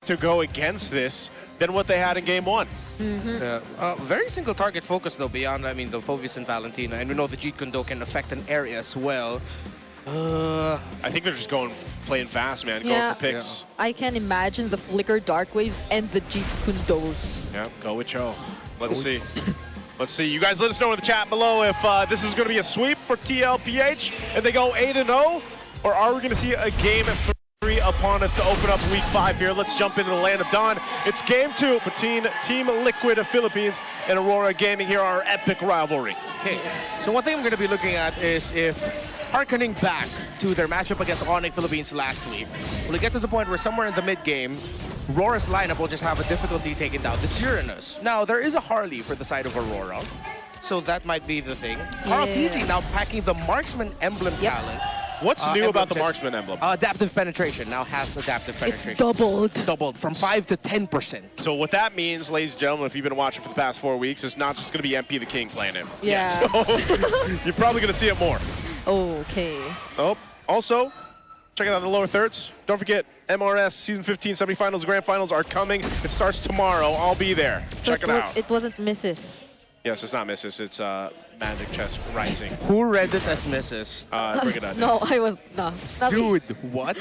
to go against this than what they had in game one. Very single target focus though, beyond, I mean, the Phoebus and Valentina. And we know the Jeet Kune Do can affect an area as well. I think they're just playing fast, man, going for picks. Yeah. I can imagine the Flicker Dark Waves and the Jeet Kune Dos. Yeah, go with Cho. Let's see. Let's see. You guys let us know in the chat below if this is going to be a sweep for TLPH and they go 8-0, or are we going to see a game at 3 upon us to open up week 5 here? Let's jump into the Land of Dawn. It's game 2 between Team Liquid of Philippines and Aurora Gaming here, our epic rivalry. Okay, so one thing I'm going to be looking at is if harkening back to their matchup against Onyx Philippines last week, will it get to the point where somewhere in the mid-game, Rora's lineup will just have a difficulty taking down the Uranus. Now, there is a Harley for the side of Aurora, so that might be the thing. Carl TZ now packing the Marksman emblem talent. What's new about the Marksman emblem? Adaptive penetration. Now has adaptive penetration. It's doubled. Doubled from 5 to 10%. So what that means, ladies and gentlemen, if you've been watching for the past 4 weeks, it's not just going to be MP the King playing him. Yeah. So you're probably going to see it more. Okay. Oh, also, check out the lower thirds. Don't forget, MRS Season 15 semifinals, grand finals are coming. It starts tomorrow. I'll be there. So check it out. It wasn't Mrs. Yes, it's not Mrs. It's Magic Chess Rising. Who read it as Mrs.? Bring it on. No, I was no. Dude, what?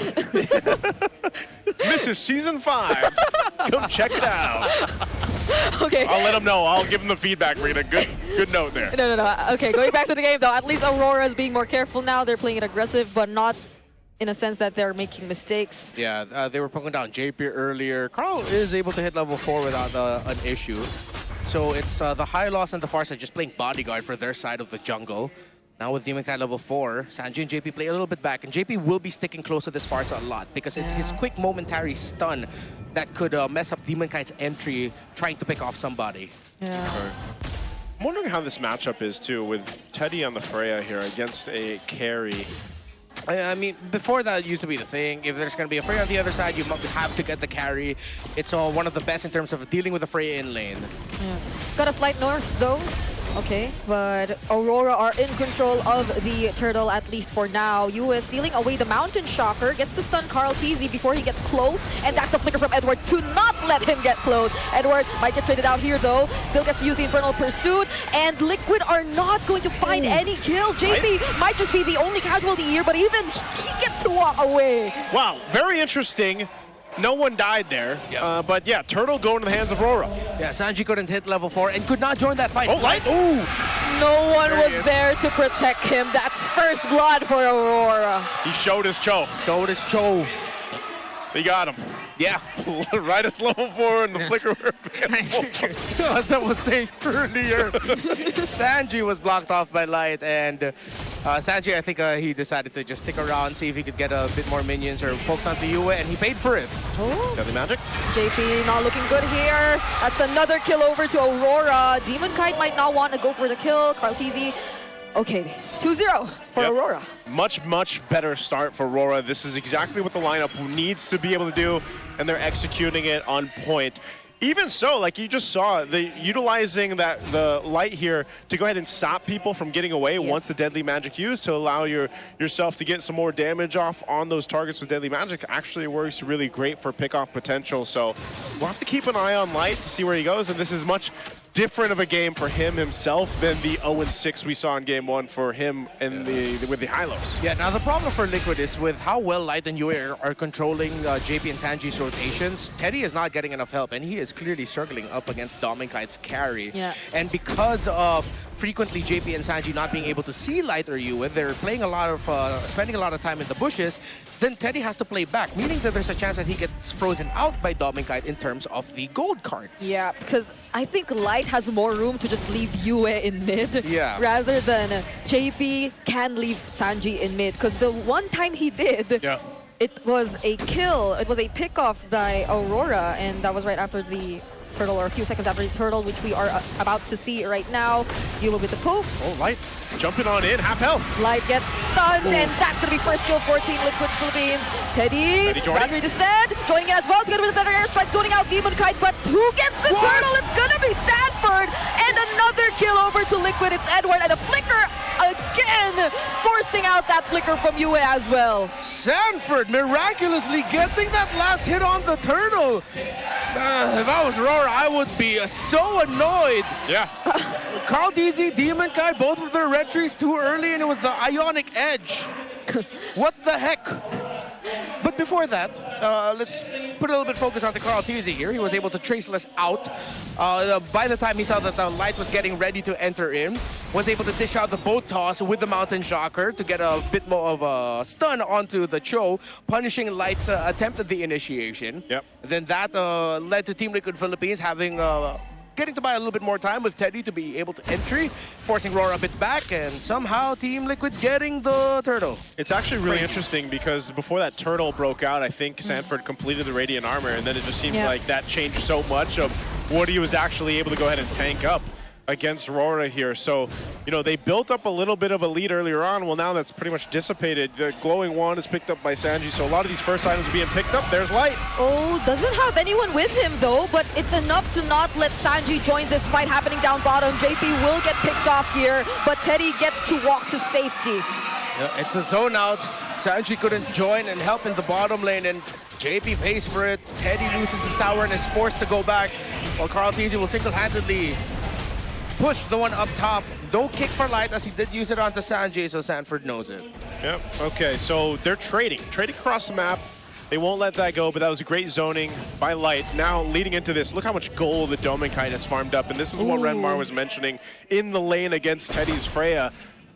Mrs. Season 5. Come check it out. Okay. I'll let them know. I'll give them the feedback. Rita. Good note there. No. Okay, going back to the game though. At least Aurora is being more careful now. They're playing it aggressive, but not in a sense that they're making mistakes. Yeah, they were poking down JP earlier. Carl is able to hit level 4 without an issue. So it's the High Loss and the Far Side just playing bodyguard for their side of the jungle. Now with Demon Kai level 4, SANJI and JP play a little bit back, and JP will be sticking close to this Far Side a lot because it's his quick momentary stun that could mess up Demon Kai's entry trying to pick off somebody. Yeah. I'm wondering how this matchup is too with Teddy on the Freya here against a carry. I mean, before that used to be the thing. If there's going to be a Freya on the other side, you have to get the carry. It's one of the best in terms of dealing with the Freya in lane. Yeah. Got a slight north though. Okay, but Aurora are in control of the turtle, at least for now. US stealing away the Mountain Shocker, gets to stun Carl TZ before he gets close, and that's the flicker from Edward to not let him get close. Edward might get traded out here though, still gets to use the Infernal Pursuit, and Liquid are not going to find any kill. JP might just be the only casualty here, but even he gets to walk away. Wow, very interesting. No one died there, but yeah, Turtle going to the hands of Aurora. Yeah, SANJI couldn't hit level 4 and could not join that fight. Oh, Light! Ooh! No one was there to protect him. That's first blood for Aurora. He showed his Cho. Showed his Cho. He got him. Yeah. Right as level 4 and the flicker. As I was saying earlier, SANJI was blocked off by Light, and SANJI, I think he decided to just stick around, see if he could get a bit more minions or focus onto Yue, and he paid for it. Oh. Deadly Magic. JP not looking good here. That's another kill over to Aurora. Demon Kite might not want to go for the kill. Carl TZ. Okay, 2-0 for Aurora. Much better start for Aurora. This is exactly what the lineup needs to be able to do, and they're executing it on point. Even so, like you just saw, utilizing the light here to go ahead and stop people from getting away once the Deadly Magic used to allow yourself to get some more damage off on those targets with Deadly Magic actually works really great for pick-off potential. So we'll have to keep an eye on Light to see where he goes, and this is much different of a game for him himself than the 0-6 we saw in game 1 for him and with the Hylos. Yeah, now the problem for Liquid is with how well Light and Yue are controlling JP and SANJI's rotations, Teddy is not getting enough help, and he is clearly struggling up against Dominkite's carry. Yeah. And because of frequently JP and SANJI not being able to see Light or Yue, they're playing a lot of, spending a lot of time in the bushes, then Teddy has to play back, meaning that there's a chance that he gets frozen out by Dominkite in terms of the gold cards. Yeah, because I think Light has more room to just leave Yue in mid rather than JP can leave SANJI in mid, because the one time he did, it was a kill, it was a pick-off by Aurora, and that was right after the turtle, or a few seconds after the turtle, which we are about to see right now. Yue with the pokes. Oh, Light jumping on in, half health. Light gets stunned, and that's going to be first kill for Team Liquid Philippines. Teddy Boundary Descent, joining in as well, together with the better airstrike, zoning out Demon Kite, but who gets the turtle? It's going to be Sanford, and another kill over to Liquid. It's Edward, and a flicker again, forcing out that flicker from UA as well. Sanford miraculously getting that last hit on the turtle. If I was Aurora, I would be so annoyed. Yeah. Carl DZ, Demon Guy, both of their red trees too early, and it was the Ionic Edge. What the heck? But before that, let's put a little bit of focus on the Carl TZ here. He was able to traceless out. By the time he saw that the light was getting ready to enter in, was able to dish out the boat toss with the Mountain Shocker to get a bit more of a stun onto the Cho, punishing Light's attempt at the initiation. Yep. Then that led to Team Liquid Philippines having getting to buy a little bit more time with Teddy to be able to entry, forcing RORA a bit back, and somehow Team Liquid getting the turtle. It's actually really interesting because before that turtle broke out, I think Sanford completed the Radiant Armor, and then it just seems like that changed so much of what he was actually able to go ahead and tank up against RORA here. So, you know, they built up a little bit of a lead earlier on. Well, now that's pretty much dissipated. The glowing wand is picked up by SANJI, so a lot of these first items are being picked up. There's Light. Oh, doesn't have anyone with him though, but it's enough to not let SANJI join this fight happening down bottom. JP will get picked off here, but Teddy gets to walk to safety. Yeah, it's a zone out. SANJI couldn't join and help in the bottom lane, and JP pays for it. Teddy loses his tower and is forced to go back, while Carl TZ will single-handedly push the one up top. No kick for Light, as he did use it onto SANJI, so Sanford knows it. Yep, okay, so they're trading across the map. They won't let that go, but that was a great zoning by Light. Now, leading into this, look how much gold the Domenkite has farmed up, and this is what Renmar was mentioning in the lane against Teddy's Freya.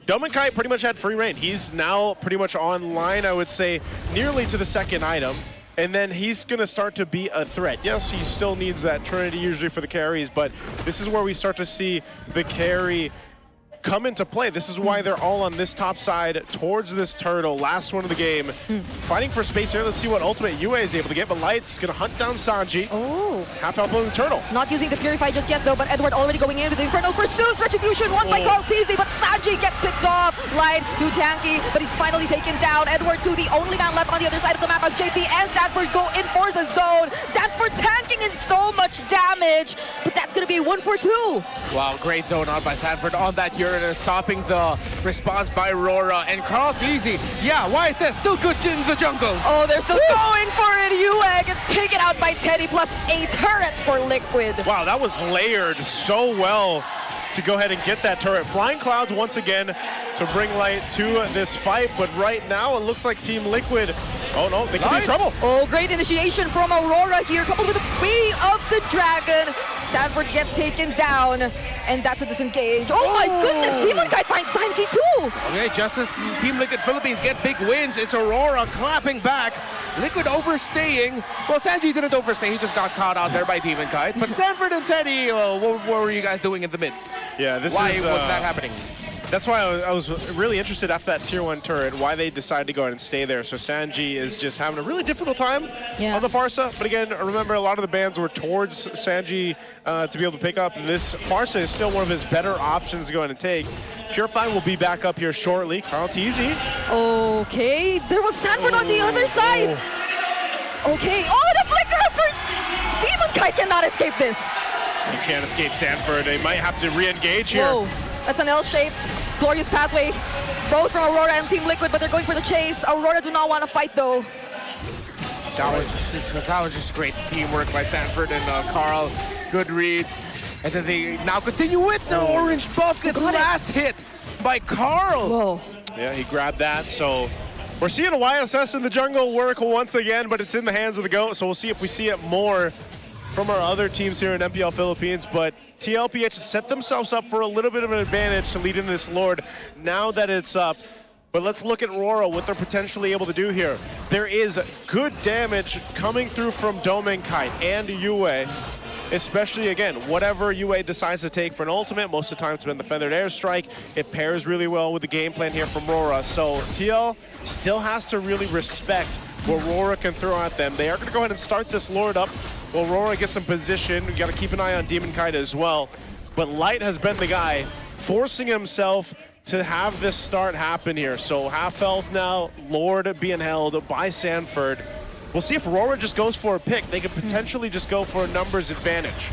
Domenkite pretty much had free reign. He's now pretty much online, I would say, nearly to the second item. And then he's going to start to be a threat. Yes, he still needs that Trinity usually for the carries, but this is where we start to see the carry come into play. This is why they're all on this top side towards this turtle. Last one of the game. Fighting for space here. Let's see what ultimate UA is able to get, but Light's going to hunt down SANJI. Oh. Half health on the turtle. Not using the Purify just yet though, but Edward already going in with the Infernal Pursues. Retribution won by Carl TZ, but SANJI gets picked off. Light too tanky, but he's finally taken down. Edward too, the only man left on the other side of the map as JP and Sanford go in for the zone. Sanford tanking in so much damage, but that's going to be a 1-for-2. Wow, great zone out by Sanford on that Uranus, stopping the response by RORA. And Carl TZ, yeah, YSS still good in the jungle. Oh, they're still going for it. UA gets taken out by Teddy, plus a turret for Liquid. Wow, that was layered so well to go ahead and get that turret. Flying Clouds once again to bring Light to this fight, but right now it looks like Team Liquid, oh no, they could be in trouble. Oh, great initiation from Aurora here, coupled with the Way of the Dragon. Sanford gets taken down, and that's a disengage. Oh my goodness, Demon Guy finds SANJI too! Okay, just as Team Liquid Philippines get big wins, it's Aurora clapping back. Liquid overstaying. Well, SANJI didn't overstay, he just got caught out there by Demon Kite. But Sanford and Teddy, what were you guys doing in the mid? Yeah, Why was that happening? That's why I was really interested after that tier 1 turret, why they decided to go ahead and stay there. So SANJI is just having a really difficult time on the Farsa. But again, remember, a lot of the bans were towards SANJI to be able to pick up. And this Farsa is still one of his better options to go ahead and take. Purify will be back up here shortly. Carl TZ. Okay, there was Sanford on the other side. Okay, oh, the flicker for Demon Kite cannot escape this. You can't escape Sanford. They might have to re-engage here. Whoa. That's an L-shaped, glorious pathway, both from Aurora and Team Liquid, but they're going for the chase. Aurora do not want to fight, though. That was just great teamwork by Sanford and Carl. Good read. And then they now continue with the orange buff. Gets last hit by Carl. Whoa. Yeah, he grabbed that. So we're seeing a YSS in the jungle work once again, but it's in the hands of the GOAT. So we'll see if we see it more from our other teams here in MPL Philippines. But TLPH set themselves up for a little bit of an advantage to lead into this Lord now that it's up. But let's look at RORA, what they're potentially able to do here. There is good damage coming through from Domenkite and UA, especially, again, whatever UA decides to take for an ultimate. Most of the time it's been the Feathered Airstrike. It pairs really well with the game plan here from RORA. So TL still has to really respect what RORA can throw at them. They are going to go ahead and start this Lord up. Well, RORA gets some position. We got to keep an eye on Demon Kite as well. But Light has been the guy forcing himself to have this start happen here. So half health now, Lord being held by Sanford. We'll see if RORA just goes for a pick. They could potentially just go for a numbers advantage.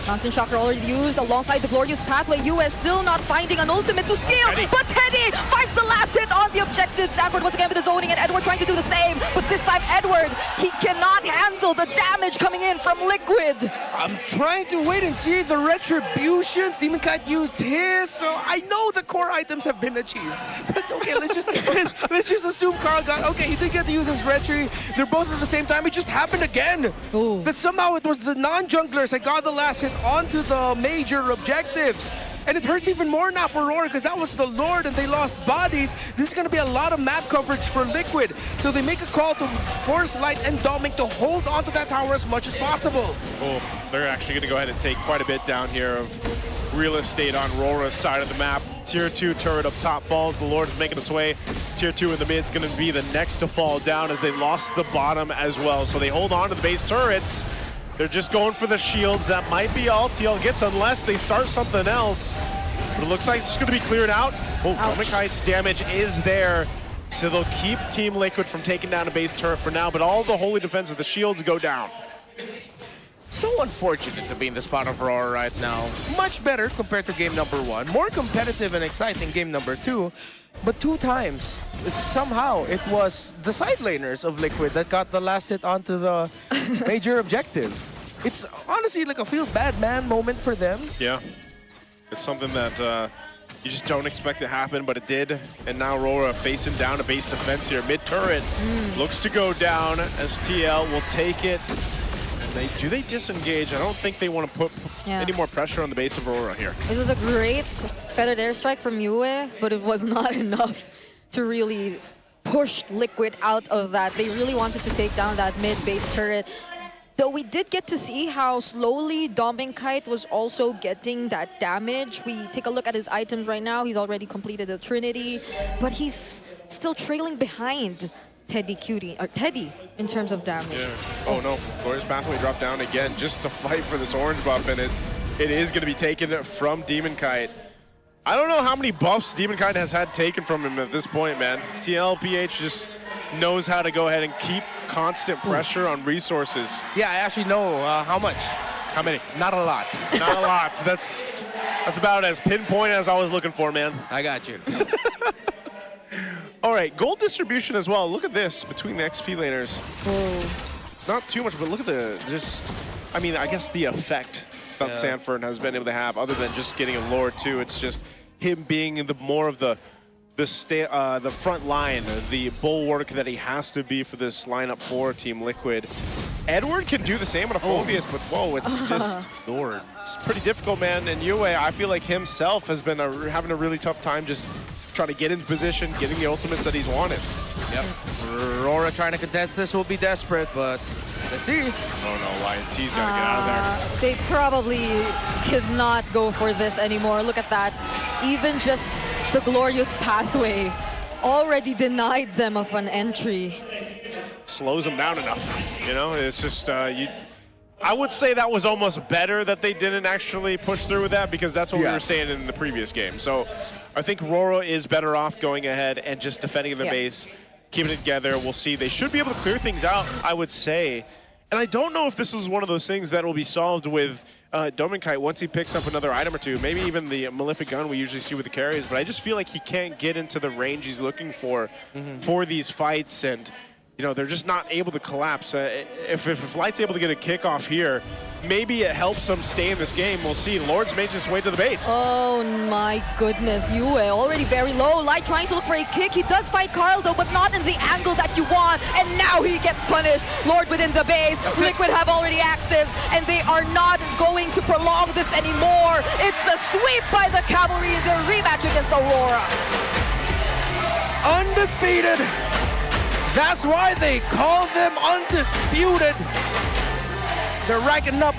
Mountain Shocker already used alongside the Glorious Pathway. US still not finding an ultimate to steal, but Teddy finds the last hit on the objective. Sanford once again with the zoning, and Edward trying to do the same, but this time Edward, he cannot handle the damage coming in from Liquid. I'm trying to wait and see the retributions. Demon Kite used his, so I know the core items have been achieved. But okay, let's just assume Carl got, okay, he did get to use his retri. They're both at the same time. It just happened again. Ooh. That somehow it was the non-junglers that got the last hit onto the major objectives. And it hurts even more now for Aurora because that was the Lord and they lost bodies. This is going to be a lot of map coverage for Liquid. So they make a call to force Light and Dominic to hold onto that tower as much as possible. Oh, they're actually going to go ahead and take quite a bit down here of real estate on Aurora's side of the map. Tier 2 turret up top falls. The Lord is making its way. Tier 2 in the mid is going to be the next to fall down as they lost the bottom as well. So they hold on to the base turrets. They're just going for the shields. That might be all TL gets unless they start something else. But it looks like it's going to be cleared out. Oh, Domikite's damage is there. So they'll keep Team Liquid from taking down a base turret for now, but all the holy defense of the shields go down. So unfortunate to be in the spot of Aurora right now. Much better compared to game number 1. More competitive and exciting game number 2. But 2 times, somehow it was the side laners of Liquid that got the last hit onto the major objective. It's honestly like a feels bad man moment for them. Yeah, it's something that you just don't expect to happen, but it did. And now Aurora facing down a base defense here. Mid-turret looks to go down as TL will take it. And do they disengage? I don't think they want to put any more pressure on the base of Aurora here. It was a great feathered airstrike from Yue, but it was not enough to really push Liquid out of that. They really wanted to take down that mid-base turret. Though we did get to see how slowly Dominic was also getting that damage. We take a look at his items right now. He's already completed the Trinity, but he's still trailing behind Teddy in terms of damage. Yeah. Oh no, Glorious Pathway dropped down again just to fight for this orange buff, and it is going to be taken from Demon Kite. I don't know how many buffs Demon Kite has had taken from him at this point, man. TLPH just knows how to go ahead and keep constant pressure on resources. Yeah, I actually know how much. How many? Not a lot. Not a lot. That's about as pinpoint as I was looking for, man. I got you. All right, gold distribution as well. Look at this between the XP laners. Not too much, but look at I mean, I guess the effect that Sanford has been able to have, other than just getting a Lord too. It's just him being more of the front line, the bulwark that he has to be for this lineup for Team Liquid. Edward can do the same on a Phobius, but whoa, it's just Lord. It's pretty difficult, man. And Yue, I feel like himself has been having a really tough time just trying to get into position, getting the ultimates that he's wanted. Yep. Aurora trying to contest this will be desperate, but let's see. Oh no, YNT's got to get out of there. They probably could not go for this anymore. Look at that. Even just the Glorious Pathway already denied them of an entry. Slows them down enough. You know, it's just, I would say that was almost better that they didn't actually push through with that, because that's what we were saying in the previous game. So I think Aurora is better off going ahead and just defending the base, keeping it together. We'll see. They should be able to clear things out, I would say. And I don't know if this is one of those things that will be solved with Dominic once he picks up another item or two. Maybe even the Malefic Gun we usually see with the carries. But I just feel like he can't get into the range he's looking for these fights. And you know, they're just not able to collapse. If Light's able to get a kickoff here, maybe it helps them stay in this game. We'll see. Lord's makes his way to the base. Oh my goodness, Yue already very low. Light trying to look for a kick. He does fight Carl though, but not in the angle that you want. And now he gets punished. Lord within the base. Liquid have already access, and they are not going to prolong this anymore. It's a sweep by the Cavalry in their rematch against Aurora. Undefeated. That's why they call them undisputed. They're racking up